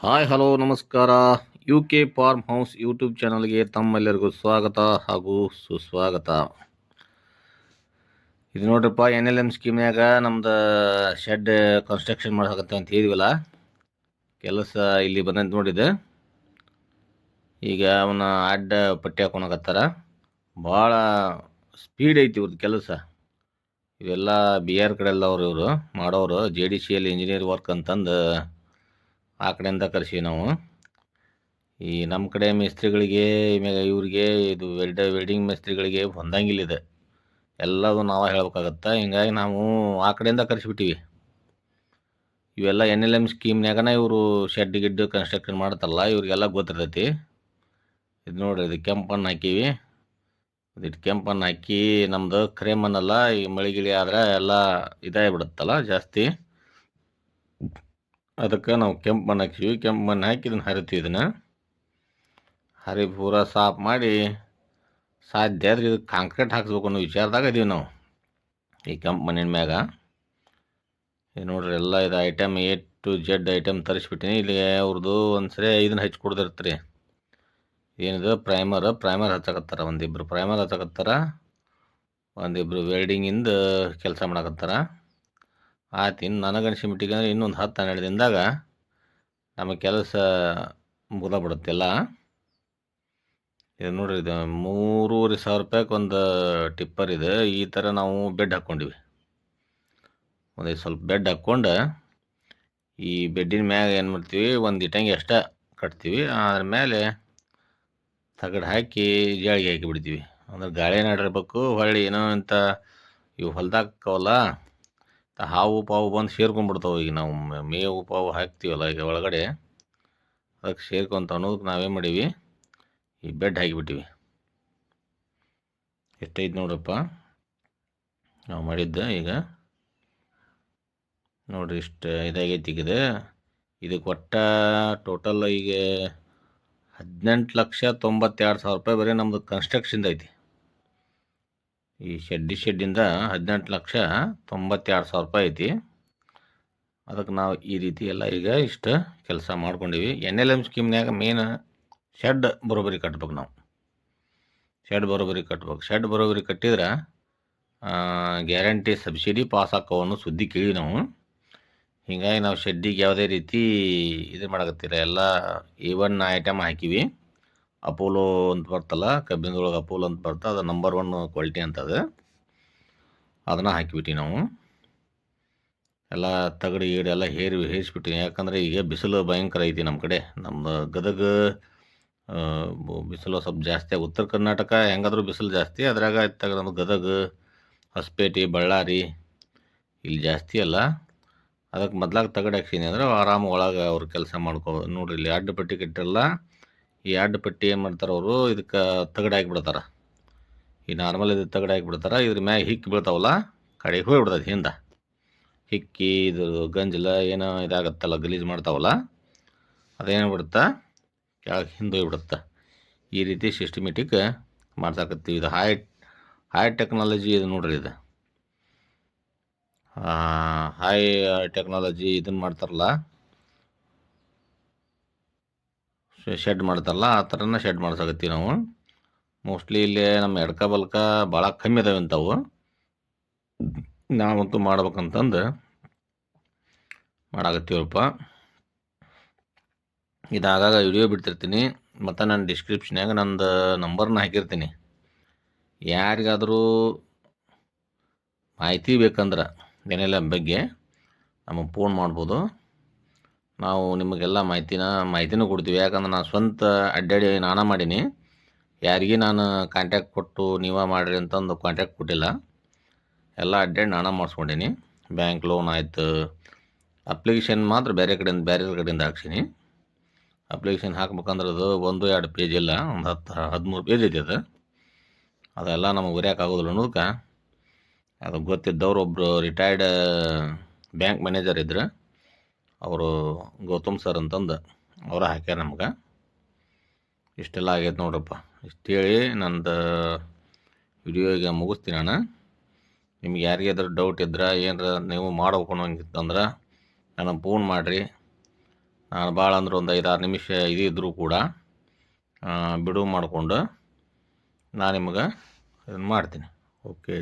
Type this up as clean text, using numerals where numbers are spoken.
Hi hello ನಮಸ್ಕಾರ. U K farm house YouTube ಚಾನಲ್ಗೆ ತಮ್ಮೆಲ್ಲರಿಗೂ ಸ್ವಾಗತ ಹಾಗೂ ಸುಸ್ವಾಗತ. ಇದು ನೋಡ್ರಪ್ಪ, ಎನ್ ಎಲ್ ಎಮ್ ಸ್ಕೀಮ್ನಾಗ ನಮ್ದು ಶೆಡ್ ಕನ್ಸ್ಟ್ರಕ್ಷನ್ ಮಾಡಕತ್ತ ಅಂತ ಹೇಳಿದ್ವಲ್ಲ, ಕೆಲಸ ಇಲ್ಲಿ ಬಂದಂತ ನೋಡಿದೆ. ಈಗ ಅವನ ಅಡ್ಡ ಪಟ್ಟಿ ಹಾಕೊಳಕತ್ತಾರ. ಭಾಳ ಸ್ಪೀಡ್ ಐತಿ ಇವ್ರದ್ದು ಕೆಲಸ. ಇವೆಲ್ಲ ಬಿ ಆರ್ ಕಡೆಲ್ಲ ಇವರು ಮಾಡೋರು, J D C L engineer work ಅಂತಂದು ಆ ಕಡೆಯಿಂದ ಕರೆಸಿವಿ ನಾವು. ಈ ನಮ್ಮ ಕಡೆ ಮಿಸ್ತ್ರಿಗಳಿಗೆ ಇವ್ರಿಗೆ ಇದು ವೆಲ್ಡಿಂಗ್ ಮಿಸ್ತ್ರಿಗಳಿಗೆ ಹೊಂದಂಗಿಲ್ಲ ಇದೆ, ಎಲ್ಲದು ನಾವು ಹೇಳ್ಬೇಕಾಗತ್ತೆ. ಹಿಂಗಾಗಿ ನಾವು ಆ ಕಡೆಯಿಂದ ಕರೆಸಿಬಿಟ್ಟಿವಿ. ಇವೆಲ್ಲ ಎನ್ ಎಲ್ ಎಮ್ ಸ್ಕೀಮ್ನಾಗನ ಇವರು ಶೆಡ್ ಗಿಡ್ಡು ಕನ್ಸ್ಟ್ರಕ್ಷನ್ ಮಾಡ್ತಾರಲ್ಲ, ಇವ್ರಿಗೆಲ್ಲ ಗೊತ್ತಿರ್ತೈತಿ. ಇದು ನೋಡ್ರಿ, ಇದು ಕೆಂಪನ್ನು ಹಾಕೀವಿ. ಇದಿಟ್ಟು ಕೆಂಪನ್ನು ಹಾಕಿ ನಮ್ಮದು ಕರೆ ಮಣ್ಣಲ್ಲ, ಈ ಮಳೆ ಗಿಳಿ ಆದ್ರೆ ಎಲ್ಲ ಇದಾಗಿಬಿಡುತ್ತಲ್ಲ ಜಾಸ್ತಿ. ಅದಕ್ಕೆ ನಾವು ಕೆಂಪು ಮಣ್ಣು ಹಾಕ್ತೀವಿ. ಕೆಂಪು ಮಣ್ಣು ಹಾಕಿ ಇದನ್ನು ಹರಿತೀವಿ. ಇದನ್ನು ಹರಿ ಪೂರ ಸಾಫ್ ಮಾಡಿ ಸಾಧ್ಯ ಆದರೆ ಇದು ಕಾಂಕ್ರೀಟ್ ಹಾಕ್ಸ್ಬೇಕು ಅನ್ನೋ ವಿಚಾರದಾಗ ಇದೀವಿ ನಾವು ಈ ಕೆಂಪು ಮಣ್ಣಿನ ಮ್ಯಾಗ. ಇದು ನೋಡ್ರಿ, ಎಲ್ಲ ಇದು item A to Z item ತರಿಸ್ಬಿಟ್ಟಿನಿ. ಇಲ್ಲಿ ಅವ್ರದ್ದು ಒಂದು ಸರಿ ಇದನ್ನು ಹಚ್ಚಿ ಕೊಡ್ದಿರ್ತೀರಿ. ಏನಿದೆ ಪ್ರೈಮರ್ ಹಚ್ಚಕತ್ತಾರ, ಒಂದಿಬ್ಬರು ಪ್ರೈಮರ್ ಹಚ್ಚಕತ್ತಾರ, ಒಂದಿಬ್ಬರು ವೆಲ್ಡಿಂಗಿಂದ ಕೆಲಸ ಮಾಡಕತ್ತಾರ. ಆಯ್ತು, ಇನ್ನು ನನಗನ್ಸಿ ಮಟ್ಟಿಗೆ ಅಂದರೆ ಇನ್ನೊಂದು 10-12 ದಿನದಾಗ ನಮಗೆ ಕೆಲಸ ಮುಗಿದಬಿಡುತ್ತೆಲ್ಲ. ಇದು ನೋಡ್ರಿ, ಇದು 3,500 ರೂಪಾಯಿಗೆ ಒಂದು ಟಿಪ್ಪರ್ ಇದೆ. ಈ ಥರ ನಾವು ಬೆಡ್ ಹಾಕ್ಕೊಂಡಿವಿ. ಒಂದು ಸ್ವಲ್ಪ ಬೆಡ್ ಹಾಕ್ಕೊಂಡು ಈ ಬೆಡ್ಡಿನ ಮ್ಯಾಗ ಏನು ಮಾಡ್ತೀವಿ, ಒಂದು ಇಟ್ಟಂಗಿ ಅಷ್ಟೇ ಕಟ್ತೀವಿ. ಅದ್ರ ಮೇಲೆ ತಗಡು ಹಾಕಿ ಜಾಳಿಗೆ ಹಾಕಿ ಬಿಡ್ತೀವಿ. ಅಂದ್ರೆ ಗಾಳಿ ನಾಡಿರ್ಬೇಕು. ಹೊಳ್ಳಿ ಏನೋ ಅಂತ ಇವು ಹೊಲ್ದಾಕವಲ್ಲ, ಹಾವು ಪಾವು ಬಂದು ಸೇರ್ಕೊಂಡ್ಬಿಡ್ತಾವೆ. ಈಗ ನಾವು ಮೇವು ಪಾವು ಹಾಕ್ತೀವಲ್ಲ ಈಗ ಒಳಗಡೆ, ಅದಕ್ಕೆ ಸೇರ್ಕೊಂತ ಅನ್ನೋದಕ್ಕೆ ನಾವೇನು ಮಾಡೀವಿ, ಈ ಬೆಡ್ ಹಾಕಿಬಿಟ್ಟಿವಿ. ಎಷ್ಟೈತೆ ನೋಡ್ರಪ್ಪ ನಾವು ಮಾಡಿದ್ದೆ. ಈಗ ನೋಡಿರಿ, ಇಷ್ಟು ಇದಾಗೈತಿ. ಇದಕ್ಕೆ ಒಟ್ಟ ಟೋಟಲ್ ಈಗ 18,92,000 ರೂಪಾಯಿ ಬರೀ ನಮ್ಮದು ಕನ್ಸ್ಟ್ರಕ್ಷನ್ದು ಐತಿ. ಈ ಶೆಡ್ಡಿಂದ 18,92,000 ರೂಪಾಯಿ ಐತಿ. ಅದಕ್ಕೆ ನಾವು ಈ ರೀತಿ ಎಲ್ಲ ಈಗ ಇಷ್ಟು ಕೆಲಸ ಮಾಡ್ಕೊಂಡಿವಿ. ಎನ್ ಎಲ್ ಎಮ್ ಸ್ಕೀಮ್ನಾಗ ಮೇನ್ ಶೆಡ್ ಬರೋಬ್ಬರಿ ಕಟ್ಬೇಕು. ನಾವು ಶೆಡ್ ಬರೋಬ್ಬರಿ ಕಟ್ಬೇಕು. ಶೆಡ್ ಬರೋಬ್ಬರಿ ಕಟ್ಟಿದ್ರೆ ಗ್ಯಾರಂಟಿ ಸಬ್ಸಿಡಿ ಪಾಸ್ ಆಕ್ಕೋ ಅನ್ನೋ ಸುದ್ದಿ ಕೇಳಿ ನಾವು. ಹೀಗಾಗಿ ನಾವು ಶೆಡ್ಡಿಗೆ ಯಾವುದೇ ರೀತಿ ಇದು ಮಾಡಕತ್ತಿರ, ಎಲ್ಲ A1 ಐಟಮ್ ಹಾಕಿವಿ. ಅಪೋಲೋ ಅಂತ ಬರ್ತಲ್ಲ, ಕಬ್ಬಿಣದೊಳಗೆ ಅಪೋಲೋ ಅಂತ ಬರ್ತಾ, ಅದು ನಂಬರ್ 1 ಕ್ವಾಲಿಟಿ ಅಂತದ. ಅದನ್ನು ಹಾಕಿಬಿಟ್ಟು ನಾವು ಎಲ್ಲ ತಗಡು ಗೀಡು ಎಲ್ಲ ಹೇರಿಸ್ಬಿಟ್ಟಿವಿ. ಯಾಕಂದರೆ ಈಗ ಬಿಸಿಲು ಭಯಂಕರ ಐತಿ ನಮ್ಮ ಕಡೆ. ನಮ್ಮ ಗದಗ ಬಿಸಿಲು ಸ್ವಲ್ಪ ಜಾಸ್ತಿ. ಉತ್ತರ ಕರ್ನಾಟಕ ಹೆಂಗಾದ್ರೂ ಬಿಸಿಲು ಜಾಸ್ತಿ, ಅದ್ರಾಗ ನಮ್ಮ ಗದಗ, ಹೊಸಪೇಟೆ, ಬಳ್ಳಾರಿ ಇಲ್ಲಿ ಜಾಸ್ತಿ ಅಲ್ಲ. ಅದಕ್ಕೆ ಮೊದ್ಲಾಗ ತಗಡು ಹಾಕ್ಸೀನಿ ಅಂದ್ರೆ ಆರಾಮ ಒಳಗೆ ಅವ್ರು ಕೆಲಸ ಮಾಡ್ಕೋಬೋದು. ನೋಡಿರಿ, ಇಲ್ಲಿ ಅಡ್ಡ ಪಟ್ಟಿ ಕಟ್ಟಿರಲ್ಲ. ಈ ಅಡ್ಡ ಪಟ್ಟಿ ಏನು ಮಾಡ್ತಾರೆ ಅವರು, ಇದಕ್ಕೆ ತಗಡು ಹಾಕಿಬಿಡ್ತಾರೆ. ಈ ನಾರ್ಮಲ್ ಇದು ತಗಡು ಹಾಕಿಬಿಡ್ತಾರೆ. ಇದ್ರ ಮ್ಯಾಗ ಹಿಕ್ಕಿ ಬೀಳ್ತಾವಲ್ಲ, ಕಡೆಗೆ ಹೋಗ್ಬಿಡ್ತೈತಿ ಹಿಂದೆ. ಹಿಕ್ಕಿ ಇದು ಗಂಜಲ ಏನೋ ಇದಾಗತ್ತಲ್ಲ, ಗಲೀಜು ಮಾಡ್ತಾವಲ್ಲ, ಅದೇನು ಬಿಡುತ್ತಾ ಕೆಳಗೆ ಹಿಂದೆ ಹೋಗ್ಬಿಡುತ್ತೆ. ಈ ರೀತಿ ಸಿಸ್ಟಮೆಟಿಕ್ ಮಾಡ್ಸಾಕತ್ತೀವಿ. ಇದು ಹೈ ಟೆಕ್ನಾಲಜಿ. ಇದು ನೋಡ್ರಿ, ಇದು ಹೈ ಟೆಕ್ನಾಲಜಿ ಇದನ್ನು ಮಾಡ್ತಾರಲ್ಲ, ಶೆಡ್ ಮಾಡ್ತಾರಲ್ಲ, ಆ ಥರನ ಶೆಡ್ ಮಾಡ್ಸಾಕತ್ತೀವಿ ನಾವು. ಮೋಸ್ಟ್ಲಿ ಇಲ್ಲಿ ನಮ್ಮ ಎಡ್ಕ ಬಲ್ಕ ಭಾಳ ಕಮ್ಮಿ ಅದಾವೆ ಅಂಥವು. ನಾವಂತೂ ಮಾಡ್ಬೇಕಂತಂದು ಮಾಡಾಕತ್ತೀವಪ್ಪ. ಇದಾಗಾಗ ವಿಡಿಯೋ ಬಿಡ್ತಿರ್ತೀನಿ, ಮತ್ತು ನಾನು ಡಿಸ್ಕ್ರಿಪ್ಷನ್ಯಾಗ ನಂದು ನಂಬರ್ನ ಹಾಕಿರ್ತೀನಿ. ಯಾರಿಗಾದರೂ ಮಾಹಿತಿ ಬೇಕಂದ್ರೆ ಏನೆಲ್ಲ ಬಗ್ಗೆ ನಮಗೆ ಫೋನ್ ಮಾಡ್ಬೋದು. ನಾವು ನಿಮಗೆಲ್ಲ ಮಾಹಿತಿನೂ ಕೊಡ್ತೀವಿ. ಯಾಕಂದ್ರೆ ನಾನು ಸ್ವಂತ ಅಡ್ಡಾಡಿ ನಾನೇ ಮಾಡೀನಿ. ಯಾರಿಗೆ ನಾನು ಕಾಂಟ್ಯಾಕ್ಟ್ ಕೊಟ್ಟು ನೀವೇ ಮಾಡಿರಿ ಅಂತಂದು ಕಾಂಟ್ಯಾಕ್ಟ್ ಕೊಟ್ಟಿಲ್ಲ. ಎಲ್ಲ ಅಡ್ಡಾಡಿ ನಾನೇ ಮಾಡಿಸ್ಕೊಂಡೀನಿ. ಬ್ಯಾಂಕ್ ಲೋನ್ ಆಯಿತು, ಅಪ್ಲಿಕೇಶನ್ ಮಾತ್ರ ಬೇರೆ ಕಡೆಯಿಂದ ಹಾಕ್ಸೀನಿ. ಅಪ್ಲಿಕೇಶನ್ ಹಾಕ್ಬೇಕಂದ್ರೆ ಅದು 1-2 ಪೇಜ್ ಇಲ್ಲ, ಒಂದು 10-13 ಪೇಜ್ ಐತಿ. ಅದೆಲ್ಲ ನಮಗೆ ಬರೆಯೋಕ್ಕಾಗೋದಿಲ್ಲ ಅನ್ನೋದಕ್ಕೆ, ಅದು ಗೊತ್ತಿದ್ದವ್ರು ಒಬ್ಬರು ರಿಟೈರ್ಡ್ ಬ್ಯಾಂಕ್ ಮ್ಯಾನೇಜರ್ ಇದ್ರು, ಅವರು ಗೌತಮ್ ಸರ್ ಅಂತಂದು ಅವರ ಹಾಕ್ಯಾರ ನಮ್ಗೆ. ಇಷ್ಟೆಲ್ಲ ಆಗೈತೆ ನೋಡ್ರಪ್ಪ. ಇಷ್ಟು ಹೇಳಿ ನಂದು ವಿಡಿಯೋ ಈಗ ಮುಗಿಸ್ತೀನಿ ನಾನು. ನಿಮ್ಗೆ ಯಾರಿಗಾದ್ರೂ ಡೌಟ್ ಇದ್ರೆ, ಏನಾರ ನೀವು ಮಾಡ್ಬೇಕು ಅನ್ನೋಂಗಿತ್ತಂದ್ರೆ ನನಗೆ ಫೋನ್ ಮಾಡಿರಿ. ನಾನು ಭಾಳ ಅಂದ್ರೆ ಒಂದು 5-6 ನಿಮಿಷ ಇದ್ರೂ ಕೂಡ ಬಿಡುವು ಮಾಡಿಕೊಂಡು ನಾನು ನಿಮ್ಗೆ ಇದನ್ನು ಮಾಡ್ತೀನಿ. ಓಕೆ.